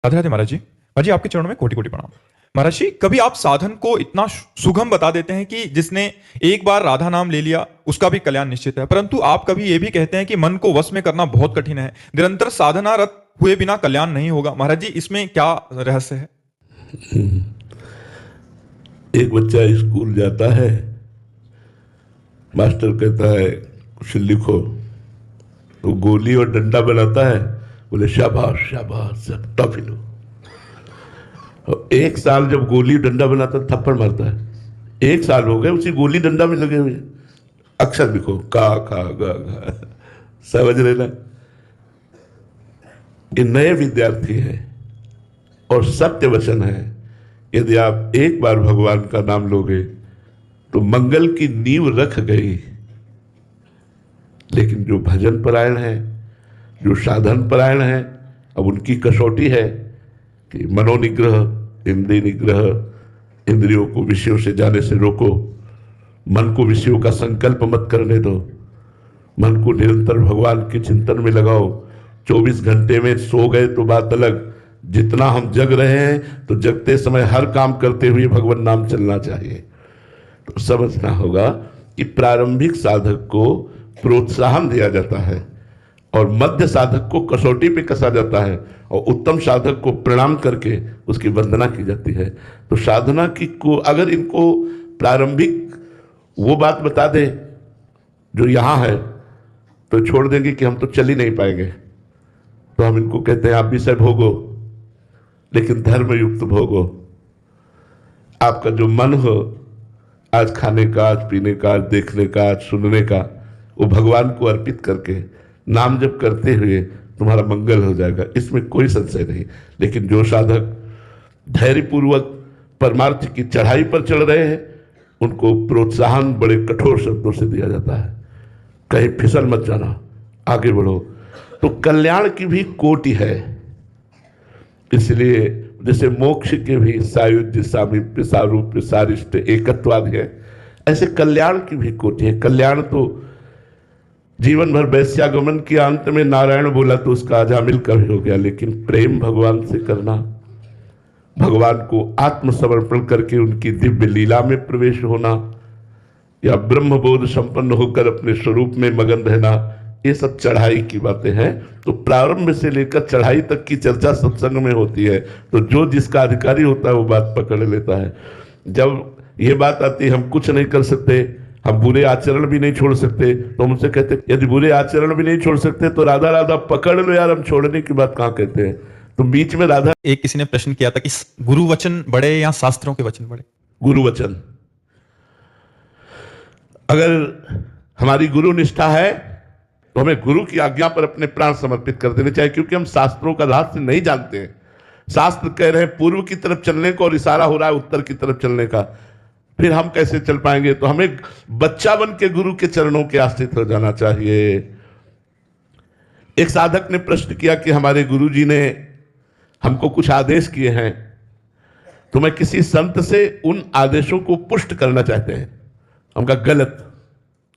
राधे राधे महाराज जी। महाराज जी आपके चरणों में कोटि कोटि प्रणाम। महाराज जी कभी आप साधन को इतना सुगम बता देते हैं कि जिसने एक बार राधा नाम ले लिया उसका भी कल्याण निश्चित है, परंतु आप कभी ये भी कहते हैं कि मन को वश में करना बहुत कठिन है, निरंतर साधनारत हुए बिना कल्याण नहीं होगा। महाराज जी इसमें क्या रहस्य है? एक बच्चा स्कूल जाता है, मास्टर कहता है कुछ लिखो, तो गोली और डंडा बनाता है, बोले शाबाश शाबाश सब टॉफी लो। और एक साल जब गोली डंडा बनाता थप्पड़ मारता है, एक साल हो गए उसी गोली डंडा में लगे हुए, अक्षर लिखो का खा गा घा, समझ रहे ना। ये नए विद्यार्थी हैं और सत्य वचन है, यदि आप एक बार भगवान का नाम लोगे तो मंगल की नींव रख गई। लेकिन जो भजन परायण है, जो साधन परायण है, अब उनकी कसौटी है कि मनोनिग्रह, इंद्रिय निग्रह, इंद्रियों को विषयों से जाने से रोको, मन को विषयों का संकल्प मत करने दो, मन को निरंतर भगवान के चिंतन में लगाओ। 24 घंटे में सो गए तो बात अलग, जितना हम जग रहे हैं तो जगते समय हर काम करते हुए भगवान नाम चलना चाहिए। तो समझना होगा कि प्रारंभिक साधक को प्रोत्साहन दिया जाता है और मध्य साधक को कसौटी पे कसा जाता है और उत्तम साधक को प्रणाम करके उसकी वंदना की जाती है। तो साधना की को अगर इनको प्रारंभिक वो बात बता दे जो यहाँ है तो छोड़ देंगे कि हम तो चल ही नहीं पाएंगे। तो हम इनको कहते हैं आप विषय भोगो, लेकिन धर्म युक्त भोगो। आपका जो मन हो, आज खाने का, आज पीने का, आज देखने का, आज सुनने का, वो भगवान को अर्पित करके नाम जप करते हुए तुम्हारा मंगल हो जाएगा, इसमें कोई संशय नहीं। लेकिन जो साधक धैर्यपूर्वक परमार्थ की चढ़ाई पर चढ़ रहे हैं उनको प्रोत्साहन बड़े कठोर शब्दों से दिया जाता है, कहीं फिसल मत जाना, आगे बढ़ो। तो कल्याण की भी कोटि है, इसलिए जैसे मोक्ष के भी सायुज्य, सामीप्य, सारूप्य, सारिष्ट, एकत्वादि है, ऐसे कल्याण की भी कोटि है। कल्याण तो जीवन भर वैश्यागमन के अंत में नारायण बोला तो उसका अजामिल कभी हो गया, लेकिन प्रेम भगवान से करना, भगवान को आत्मसमर्पण करके उनकी दिव्य लीला में प्रवेश होना, या ब्रह्मबोध संपन्न होकर अपने स्वरूप में मगन रहना, ये सब चढ़ाई की बातें हैं। तो प्रारंभ से लेकर चढ़ाई तक की चर्चा सत्संग में होती है, तो जो जिसका अधिकारी होता है वो बात पकड़ लेता है। जब ये बात आती है हम कुछ नहीं कर सकते, हम बुरे आचरण भी नहीं छोड़ सकते, तो हमसे कहते यदि बुरे आचरण भी नहीं छोड़ सकते तो राधा राधा पकड़ लो यार, हम छोड़ने की बात कहाँ कहते हैं। तो बीच में राधा, एक किसी ने प्रश्न किया था कि गुरु वचन बड़े या शास्त्रों के वचन बड़े? गुरु वचन। अगर हमारी गुरु निष्ठा है तो हमें गुरु की आज्ञा पर अपने प्राण समर्पित कर देने चाहिए, क्योंकि हम शास्त्रों का रहस्य नहीं जानते हैं। शास्त्र कह रहे हैं पूर्व की तरफ चलने को और इशारा हो रहा है उत्तर की तरफ चलने का, फिर हम कैसे चल पाएंगे? तो हमें बच्चा बन के गुरु के चरणों के आश्रित हो जाना चाहिए। एक साधक ने प्रश्न किया कि हमारे गुरु जी ने हमको कुछ आदेश किए हैं, तो मैं किसी संत से उन आदेशों को पुष्ट करना चाहते हैं। हम कहा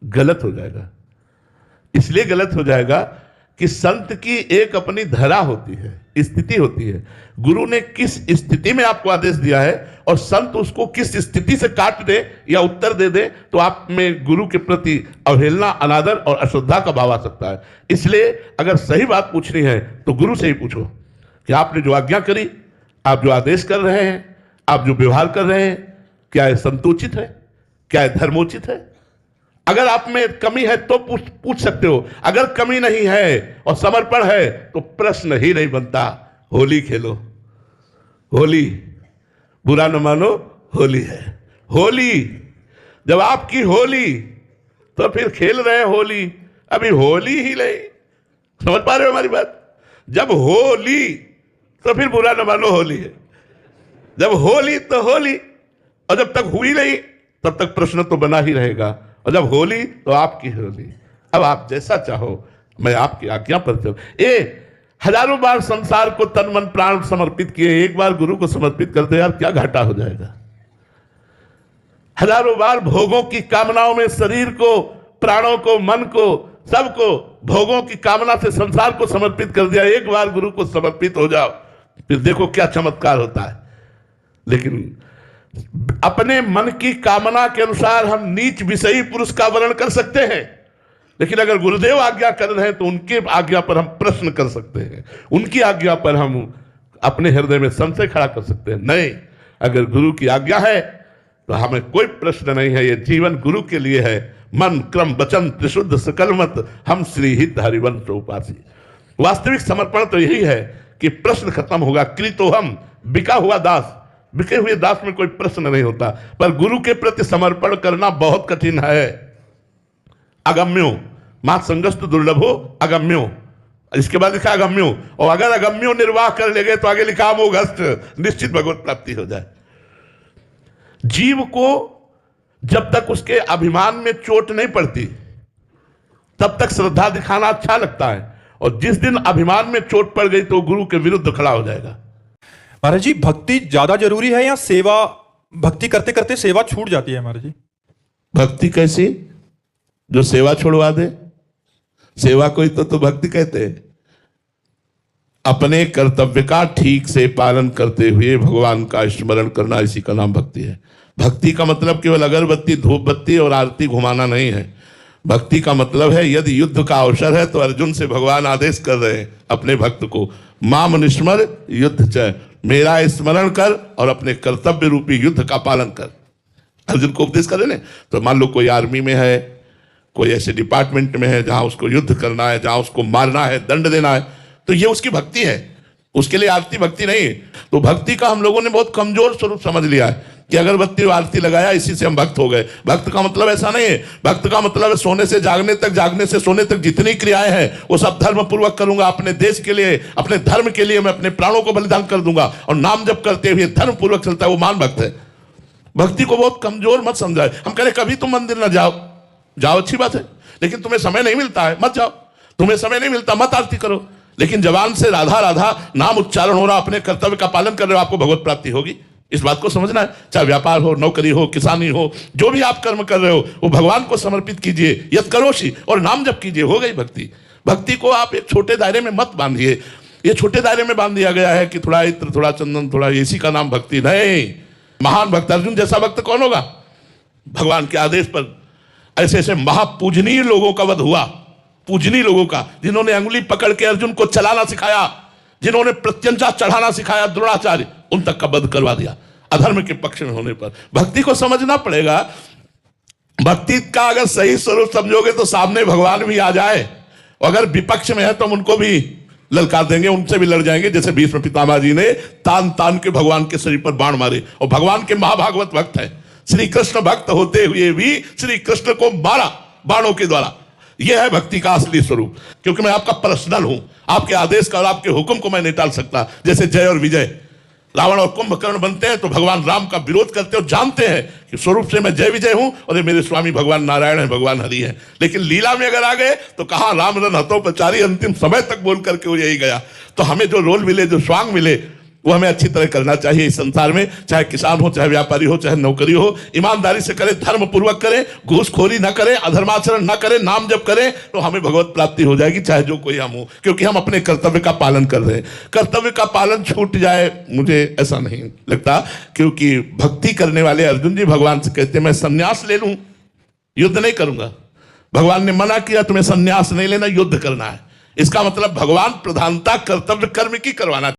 गलत हो जाएगा। इसलिए गलत हो जाएगा कि संत की एक अपनी धरा होती है, स्थिति होती है। गुरु ने किस स्थिति में आपको आदेश दिया है और संत उसको किस स्थिति से काट दे या उत्तर दे दे, तो आप में गुरु के प्रति अवहेलना, अनादर और अश्रद्धा का भाव आ सकता है। इसलिए अगर सही बात पूछनी है तो गुरु से ही पूछो कि आपने जो आज्ञा करी, आप जो आदेश कर रहे हैं, आप जो व्यवहार कर रहे हैं, क्या यह संतोचित है, क्या यह धर्मोचित है? अगर आप में कमी है तो पूछ सकते हो, अगर कमी नहीं है और समर्पण है तो प्रश्न ही नहीं बनता। होली खेलो, होली बुरा न मानो, होली है। होली जब आपकी होली तो फिर खेल रहे हैं होली, अभी होली ही नहीं। समझ पा रहे हो हमारी बात? जब होली तो फिर बुरा न मानो, होली है। जब होली तो होली, और जब तक हुई नहीं तब तक प्रश्न तो बना ही रहेगा, और जब होली तो आपकी होली। अब आप जैसा चाहो, मैं आपकी आज्ञा पर चल। हजारों बार संसार को तन मन प्राण समर्पित किए, एक बार गुरु को समर्पित कर दे यार, क्या घाटा हो जाएगा? हजारों बार भोगों की कामनाओं में शरीर को, प्राणों को, मन को, सबको भोगों की कामना से संसार को समर्पित कर दिया, एक बार गुरु को समर्पित हो जाओ, फिर देखो क्या चमत्कार होता है। लेकिन अपने मन की कामना के अनुसार हम नीच विषयी पुरुष का वर्ण कर सकते हैं, लेकिन अगर गुरुदेव आज्ञा कर रहे हैं तो उनके आज्ञा पर हम प्रश्न कर सकते हैं, उनकी आज्ञा पर हम अपने हृदय में संशय खड़ा कर सकते हैं। नहीं, अगर गुरु की आज्ञा है तो हमें कोई प्रश्न नहीं है, ये जीवन गुरु के लिए है। मन क्रम वचन त्रिशुद्ध सकल मत, हम श्री हित हरिवंश उपासी। वास्तविक समर्पण तो यही है कि प्रश्न खत्म होगा। कृतो हम, बिका हुआ दास, बिके हुए दास में कोई प्रश्न नहीं होता, पर गुरु के प्रति समर्पण करना बहुत कठिन है। अगम्यो मां संगस्त दुर्लभो अगम्यो, इसके बाद लिखा अगम्यो, और अगर अगम्यो निर्वाह कर ले गए तो आगे लिखा अमोघस्त, निश्चित भगवत प्राप्ति हो जाए। जीव को जब तक उसके अभिमान में चोट नहीं पड़ती तब तक श्रद्धा दिखाना अच्छा लगता है, और जिस दिन अभिमान में चोट पड़ गई तो गुरु के विरुद्ध खड़ा हो जाएगा। महाराज जी, भक्ति ज्यादा जरूरी है या सेवा? भक्ति करते करते सेवा छूट जाती है महाराज जी। भक्ति कैसी? जो सेवा छोड़वा दे, सेवा को ही तो भक्ति कहते हैं। अपने कर्तव्य का ठीक से पालन करते हुए भगवान का स्मरण करना, इसी का नाम भक्ति है। भक्ति का मतलब केवल अगरबत्ती धूप बत्ती और आरती घुमाना नहीं है। भक्ति का मतलब है यदि युद्ध का अवसर है तो अर्जुन से भगवान आदेश कर रहे हैं अपने भक्त को, माम निस्मर युद्ध च, मेरा स्मरण कर और अपने कर्तव्य रूपी युद्ध का पालन कर। अर्जुन को उपदेश कर रहे हैं। तो मान लो कोई आर्मी में है, कोई ऐसे डिपार्टमेंट में है जहां उसको युद्ध करना है, जहां उसको मारना है, दंड देना है, तो ये उसकी भक्ति है, उसके लिए आरती भक्ति नहीं है। तो भक्ति का हम लोगों ने बहुत कमजोर स्वरूप समझ लिया है कि अगरबत्ती और आरती लगाया इसी से हम भक्त हो गए। भक्त का मतलब ऐसा नहीं है। भक्त का मतलब है सोने से जागने तक, जागने से सोने तक जितनी क्रियाएं हैं वो सब धर्म पूर्वक करूंगा, अपने देश के लिए, अपने धर्म के लिए मैं अपने प्राणों को बलिदान कर दूंगा, और नाम जप करते हुए धर्म पूर्वक चलता है, वो महान भक्त है। भक्ति को बहुत कमजोर मत समझाए। हम कह रहे कभी तुम मंदिर ना जाओ, जाओ अच्छी बात है, लेकिन तुम्हें समय नहीं मिलता है मत जाओ, तुम्हें समय नहीं मिलता मत आरती करो, लेकिन जबान से राधा राधा नाम उच्चारण हो रहा, अपने कर्तव्य का पालन कर रहे हो, आपको भगवत प्राप्ति होगी। इस बात को समझना है। चाहे व्यापार हो, नौकरी हो, किसानी हो, जो भी आप कर्म कर रहे हो वो भगवान को समर्पित कीजिए, यत् करोषि, और नाम जप कीजिए, हो गई भक्ति। भक्ति को आप एक छोटे दायरे में मत बांधिए। ये छोटे दायरे में बांध दिया गया है कि थोड़ा इत्र, थोड़ा चंदन, थोड़ा इसी का नाम भक्ति नहीं। महान भक्त अर्जुन जैसा भक्त कौन होगा? भगवान के आदेश पर ऐसे ऐसे महापूजनीय लोगों का वध हुआ, पूजनीय लोगों का, जिन्होंने अंगुली पकड़ के अर्जुन को चलाना सिखाया, जिन्होंने प्रत्यंचा चढ़ाना सिखाया, द्रोणाचार्य, उन तक का वध करवा दिया अधर्म के पक्ष में होने पर। भक्ति को समझना पड़ेगा। भक्ति का अगर सही स्वरूप समझोगे तो सामने भगवान भी आ जाए, अगर विपक्ष में है तो हम उनको भी ललकार देंगे, उनसे भी लड़ जाएंगे, जैसे भीष्म पितामह जी ने तान तान के भगवान के शरीर पर बाण मारे, और भगवान के महाभागवत भक्त है। श्री कृष्ण भक्त होते हुए भी श्री कृष्ण को मारा बाणों के द्वारा। यह है भक्ति का असली स्वरूप। क्योंकि मैं आपका पर्सनल हूं, आपके आदेश का और आपके हुक्म को मैं नहीं टाल सकता। जैसे जय और विजय, रावण और कुंभकर्ण बनते हैं तो भगवान राम का विरोध करते हैं और जानते हैं कि स्वरूप से मैं जय विजय हूं और ये मेरे स्वामी भगवान नारायण है, भगवान हरि है। लेकिन लीला में अगर आ गए तो कहा राम रन हतोपचारी, अंतिम समय तक बोल करके वो यही गया। तो हमें जो रोल मिले, जो स्वांग मिले, वो हमें अच्छी तरह करना चाहिए इस संसार में। चाहे किसान हो, चाहे व्यापारी हो, चाहे नौकरी हो, ईमानदारी से करें, धर्म पूर्वक करें, घूसखोरी ना करें, अधर्माचरण ना करें, नाम जप करें, तो हमें भगवत प्राप्ति हो जाएगी, चाहे जो कोई हम हो, क्योंकि हम अपने कर्तव्य का पालन कर रहे हैं। कर्तव्य का पालन छूट जाए मुझे ऐसा नहीं लगता, क्योंकि भक्ति करने वाले अर्जुन जी भगवान से कहते हैं मैं संन्यास ले लूं, युद्ध नहीं करूंगा। भगवान ने मना किया तुम्हें संन्यास नहीं लेना, युद्ध करना है। इसका मतलब भगवान प्रधानता कर्तव्य कर्म की करवाना